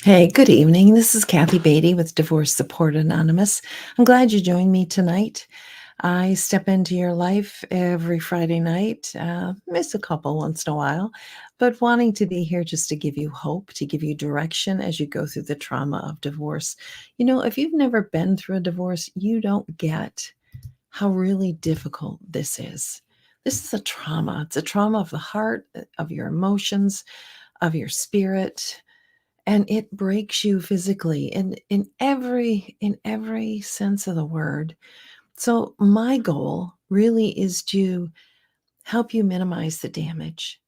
Hey, good evening. This is Kathy Beatty with Divorce Support Anonymous. I'm glad you joined me tonight. I step into your life every Friday night, miss a couple once in a while, but wanting to be here just to give you hope, to give you direction as you go through the trauma of divorce. If you've never been through a divorce, you don't get how really difficult this is. This is a trauma. It's a trauma of the heart, of your emotions, of your spirit, and it breaks you physically in every sense of the word. So my goal really is to help you minimize the damage,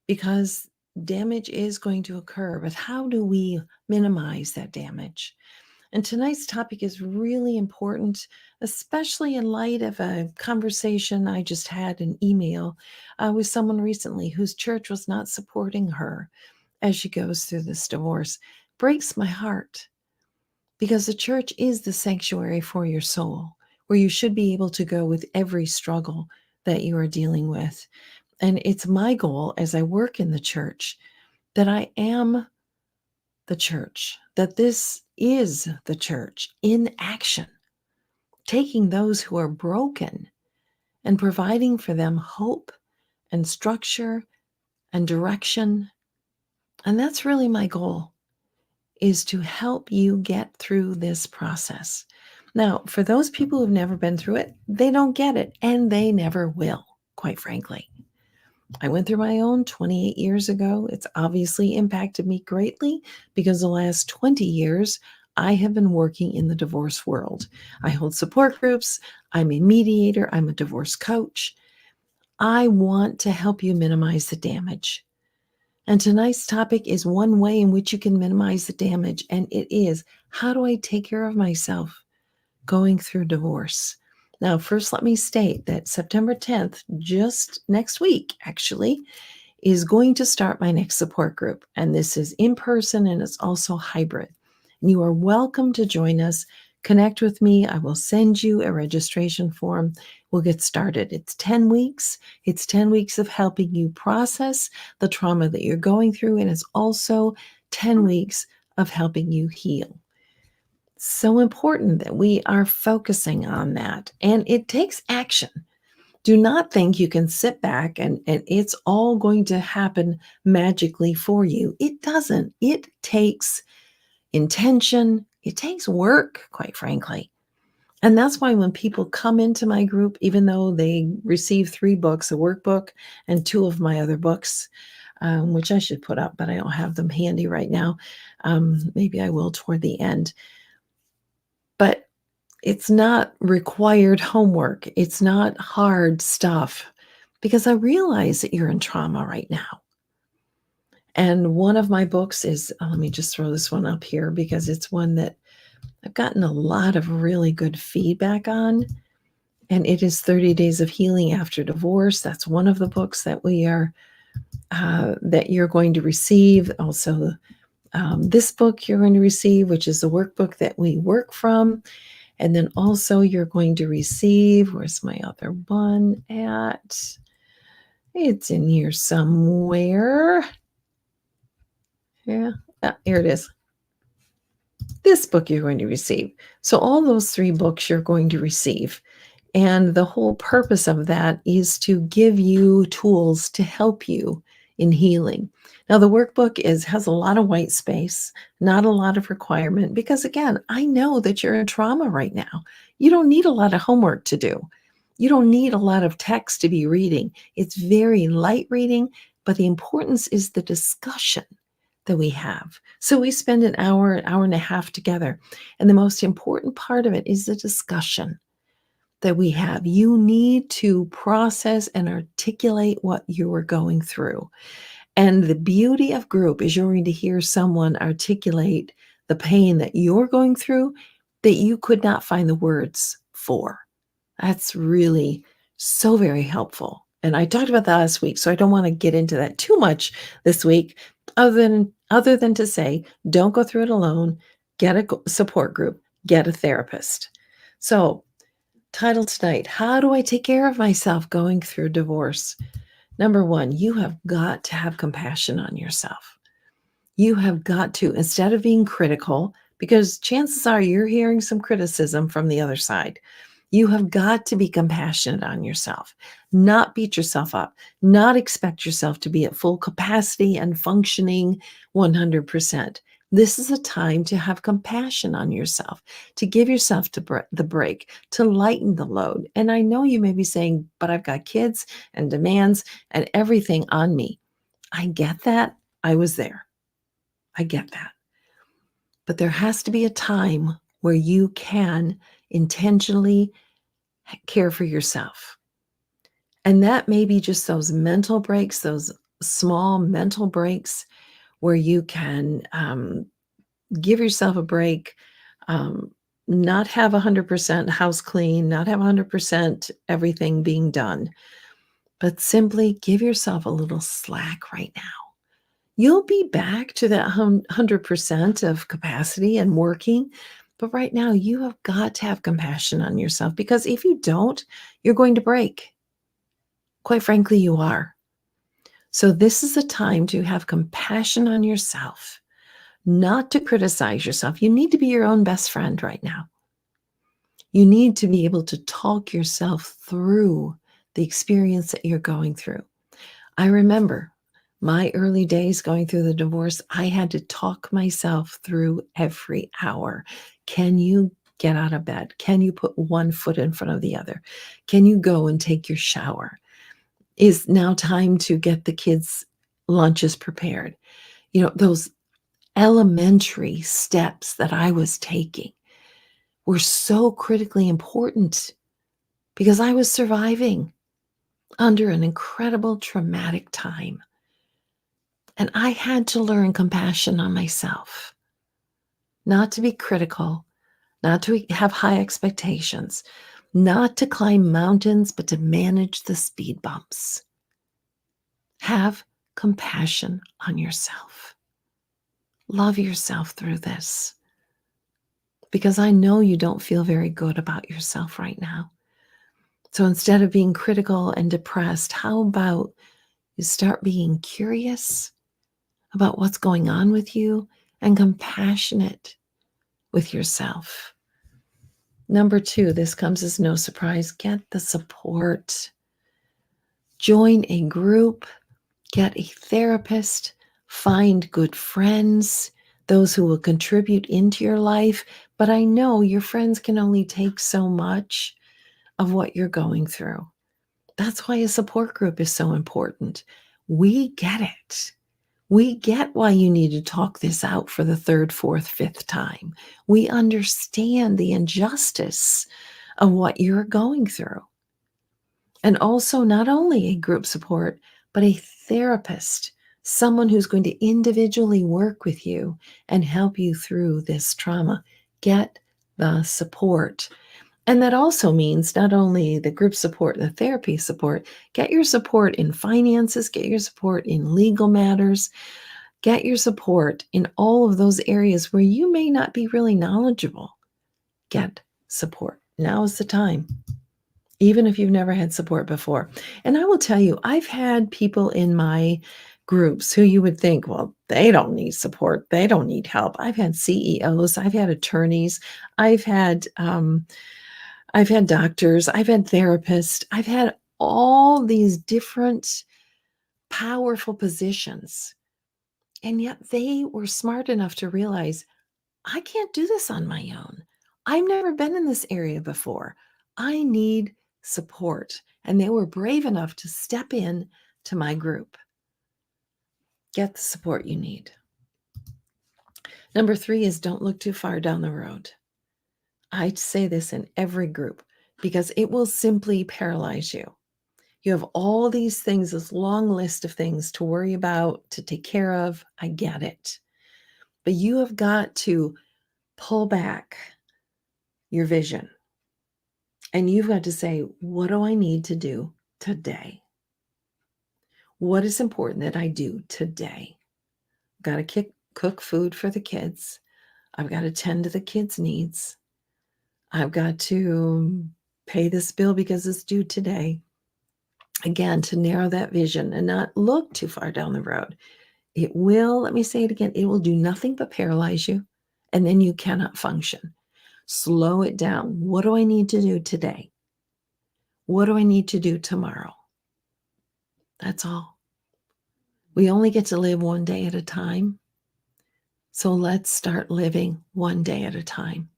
because damage is going to occur, but how do we minimize that damage? And tonight's topic is really important, especially in light of a conversation I just had, an email with someone recently whose church was not supporting her as she goes through this divorce. Breaks my heart, because the church is the sanctuary for your soul, where you should be able to go with every struggle that you are dealing with. And it's my goal as I work in the church that I am the church, that this is the church in action, taking those who are broken and providing for them hope and structure and direction. And that's really my goal, is to help you get through this process. Now, for those people who've never been through it, they don't get it, and they never will, quite frankly. I went through my own 28 years ago. It's obviously impacted me greatly because the last 20 years, I have been working in the divorce world. I hold support groups, I'm a mediator, I'm a divorce coach. I want to help you minimize the damage. And tonight's topic is one way in which you can minimize the damage, and it is, how do I take care of myself going through divorce? Now, first, let me state that September 10th, just next week, actually, is going to start my next support group. And this is in person and it's also hybrid. And you are welcome to join us. Connect with me. I will send you a registration form. We'll get started. It's 10 weeks. It's 10 weeks of helping you process the trauma that you're going through. And it's also 10 weeks of helping you heal. So important that we are focusing on that. And it takes action. Do not think you can sit back and it's all going to happen magically for you. It doesn't. It takes intention, it takes work, quite frankly. And that's why when people come into my group, even though they receive 3 books, a workbook and 2 of my other books, which I should put up, but I don't have them handy right now. Maybe I will toward the end. But it's not required homework. It's not hard stuff, because I realize that you're in trauma right now. And one of my books is, let me just throw this one up here because it's one that I've gotten a lot of really good feedback on. And it is 30 Days of Healing After Divorce. That's one of the books that that you're going to receive. Also, this book you're going to receive, which is the workbook that we work from. And then also you're going to receive, where's my other one at? It's in here somewhere. Yeah, here it is. This book you're going to receive. So all those 3 books you're going to receive. And the whole purpose of that is to give you tools to help you in healing. Now, the workbook has a lot of white space, not a lot of requirement, because again, I know that you're in trauma right now. You don't need a lot of homework to do. You don't need a lot of text to be reading. It's very light reading, but the importance is the discussion that we have. So we spend an hour and a half together. And the most important part of it is the discussion that we have. You need to process and articulate what you are going through. And the beauty of group is you're going to hear someone articulate the pain that you're going through that you could not find the words for. That's really so very helpful. And I talked about that last week, so I don't want to get into that too much this week, other than to say, don't go through it alone. Get a support group, get a therapist. So, title tonight, how do I take care of myself going through divorce? Number one, you have got to have compassion on yourself. You have got to, instead of being critical, because chances are you're hearing some criticism from the other side. You have got to be compassionate on yourself, not beat yourself up, not expect yourself to be at full capacity and functioning 100%. This is a time to have compassion on yourself, to give yourself the break, to lighten the load. And I know you may be saying, but I've got kids and demands and everything on me. I get that. I was there. I get that. But there has to be a time where you can intentionally care for yourself. And that may be just those mental breaks, those small mental breaks where you can give yourself a break, um, not have 100% house clean, not have 100% everything being done, but simply give yourself a little slack right now. You'll be back to that 100% of capacity and working. But right now, you have got to have compassion on yourself, because if you don't, you're going to break. Quite frankly, you are. So, this is a time to have compassion on yourself, not to criticize yourself. You need to be your own best friend right now. You need to be able to talk yourself through the experience that you're going through. I remember my early days going through the divorce. I had to talk myself through every hour. Can you get out of bed? Can you put one foot in front of the other? Can you go and take your shower? Is now time to get the kids' lunches prepared? Those elementary steps that I was taking were so critically important because I was surviving under an incredible traumatic time. And I had to learn compassion on myself, not to be critical, not to have high expectations, not to climb mountains, but to manage the speed bumps. Have compassion on yourself. Love yourself through this, because I know you don't feel very good about yourself right now. So instead of being critical and depressed, how about you start being curious about what's going on with you and compassionate with yourself? Number 2, this comes as no surprise, get the support. Join a group, get a therapist, find good friends, those who will contribute into your life. But I know your friends can only take so much of what you're going through. That's why a support group is so important. We get it. We get why you need to talk this out for the third, fourth, fifth time. We understand the injustice of what you're going through. And also, not only a group support, but a therapist, someone who's going to individually work with you and help you through this trauma. Get the support. And that also means not only the group support, the therapy support, get your support in finances, get your support in legal matters, get your support in all of those areas where you may not be really knowledgeable. Get support. Now is the time, even if you've never had support before. And I will tell you, I've had people in my groups who you would think, well, they don't need support. They don't need help. I've had CEOs, I've had attorneys, I've had doctors, I've had therapists, I've had all these different powerful positions. And yet they were smart enough to realize, I can't do this on my own. I've never been in this area before. I need support. And they were brave enough to step in to my group. Get the support you need. Number 3 is don't look too far down the road. I say this in every group because it will simply paralyze you. You have all these things, this long list of things to worry about, to take care of. I get it. But you have got to pull back your vision. And you've got to say, what do I need to do today? What is important that I do today? I've got to cook food for the kids. I've got to tend to the kids' needs. I've got to pay this bill because it's due today. Again, to narrow that vision and not look too far down the road. It will, let me say it again, it will do nothing but paralyze you, and then you cannot function. Slow it down. What do I need to do today? What do I need to do tomorrow? That's all. We only get to live one day at a time. So let's start living one day at a time.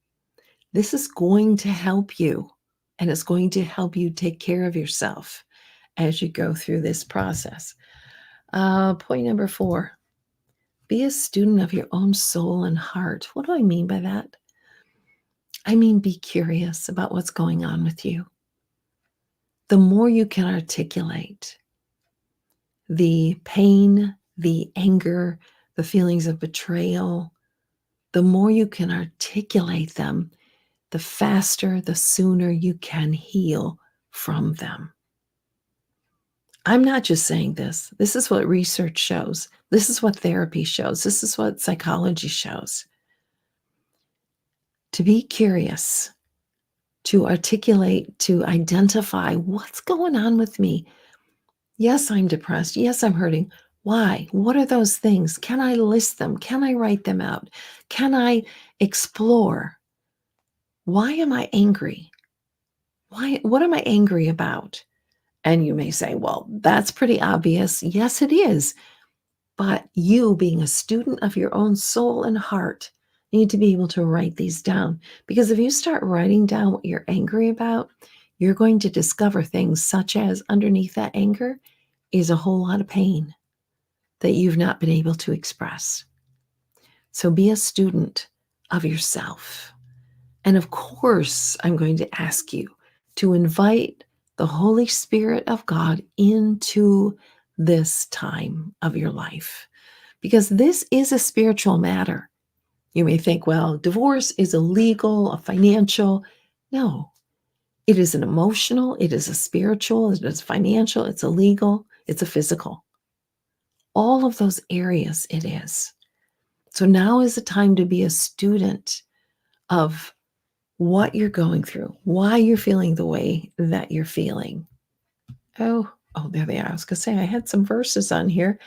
This is going to help you, and it's going to help you take care of yourself as you go through this process. Point number 4, be a student of your own soul and heart. What do I mean by that? I mean, be curious about what's going on with you. The more you can articulate the pain, the anger, the feelings of betrayal, the more you can articulate them, the faster, the sooner you can heal from them. I'm not just saying this. This is what research shows. This is what therapy shows. This is what psychology shows. To be curious, to articulate, to identify what's going on with me. Yes, I'm depressed. Yes, I'm hurting. Why? What are those things? Can I list them? Can I write them out? Can I explore? Why am I angry? What am I angry about? And you may say, well, that's pretty obvious. Yes, it is. But you, being a student of your own soul and heart, need to be able to write these down. Because if you start writing down what you're angry about, you're going to discover things such as underneath that anger is a whole lot of pain that you've not been able to express. So be a student of yourself. And of course, I'm going to ask you to invite the Holy Spirit of God into this time of your life, because this is a spiritual matter. You may think, well, divorce is a legal, a financial. No, it is an emotional, it is a spiritual, it is financial, it's a legal, it's a physical. All of those areas it is. So now is the time to be a student of what you're going through, why you're feeling the way that you're feeling. Oh, there they are. I was going to say I had some verses on here.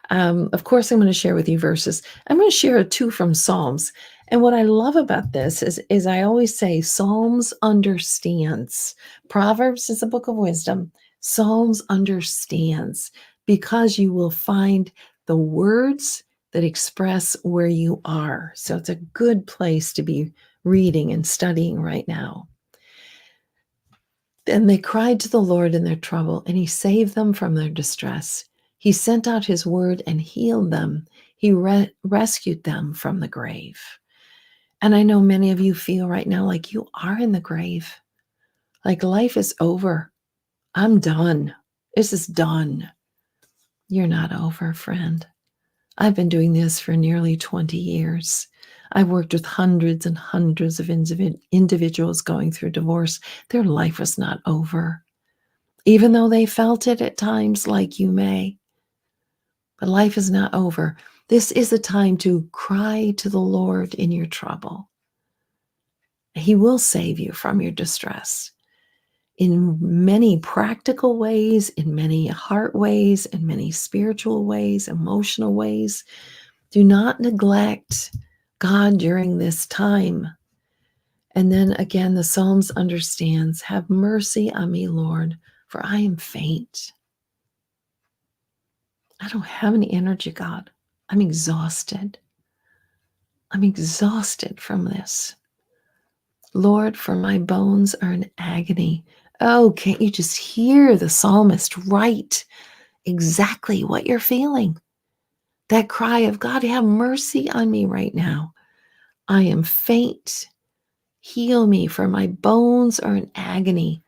Of course, I'm going to share with you verses. I'm going to share 2 from Psalms. And what I love about this is I always say Psalms understands. Proverbs is a book of wisdom. Psalms understands, because you will find the words that express where you are. So it's a good place to be reading and studying right now. And they cried to the Lord in their trouble, and he saved them from their distress. He sent out his word and healed them. He rescued them from the grave. And I know many of you feel right now like you are in the grave, like life is over. I'm done. This is done. You're not over, friend. I've been doing this for nearly 20 years. I've worked with hundreds and hundreds of individuals going through divorce. Their life was not over, even though they felt it at times like you may. But life is not over. This is a time to cry to the Lord in your trouble. He will save you from your distress in many practical ways, in many heart ways, in many spiritual ways, emotional ways. Do not neglect God during this time. And then again, the Psalms understands, have mercy on me, Lord, for I am faint. I don't have any energy, God. I'm exhausted. I'm exhausted from this. Lord, for my bones are in agony. Oh, can't you just hear the psalmist write exactly what you're feeling? That cry of, God, have mercy on me right now. I am faint. Heal me, for my bones are in agony.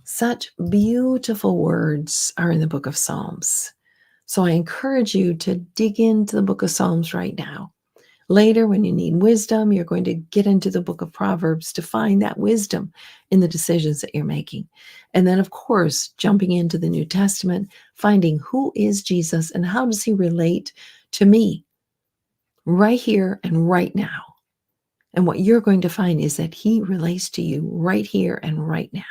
Such beautiful words are in the book of Psalms. So I encourage you to dig into the book of Psalms right now. Later, when you need wisdom, you're going to get into the book of Proverbs to find that wisdom in the decisions that you're making. And then, of course, jumping into the New Testament, finding who is Jesus and how does he relate to me right here and right now. And what you're going to find is that he relates to you right here and right now.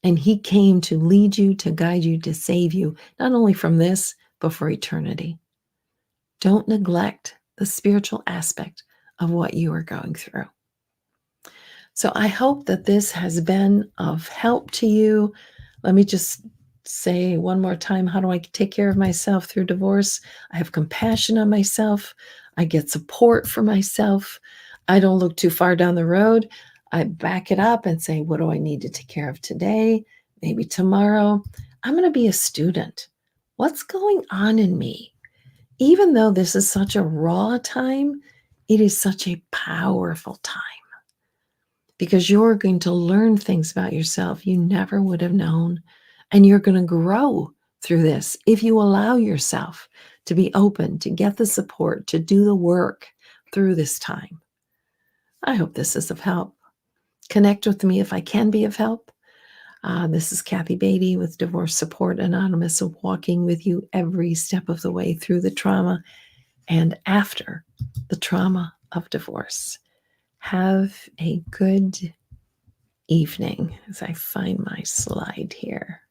And he came to lead you, to guide you, to save you, not only from this, but for eternity. Don't neglect the spiritual aspect of what you are going through. So I hope that this has been of help to you. Let me just say one more time, how do I take care of myself through divorce? I have compassion on myself. I get support for myself. I don't look too far down the road. I back it up and say, what do I need to take care of today? Maybe tomorrow. I'm going to be a student. What's going on in me? Even though this is such a raw time, it is such a powerful time because you're going to learn things about yourself you never would have known. And you're going to grow through this if you allow yourself to be open, to get the support, to do the work through this time. I hope this is of help. Connect with me if I can be of help. This is Kathy Beatty with Divorce Support Anonymous, walking with you every step of the way through the trauma and after the trauma of divorce. Have a good evening as I find my slide here.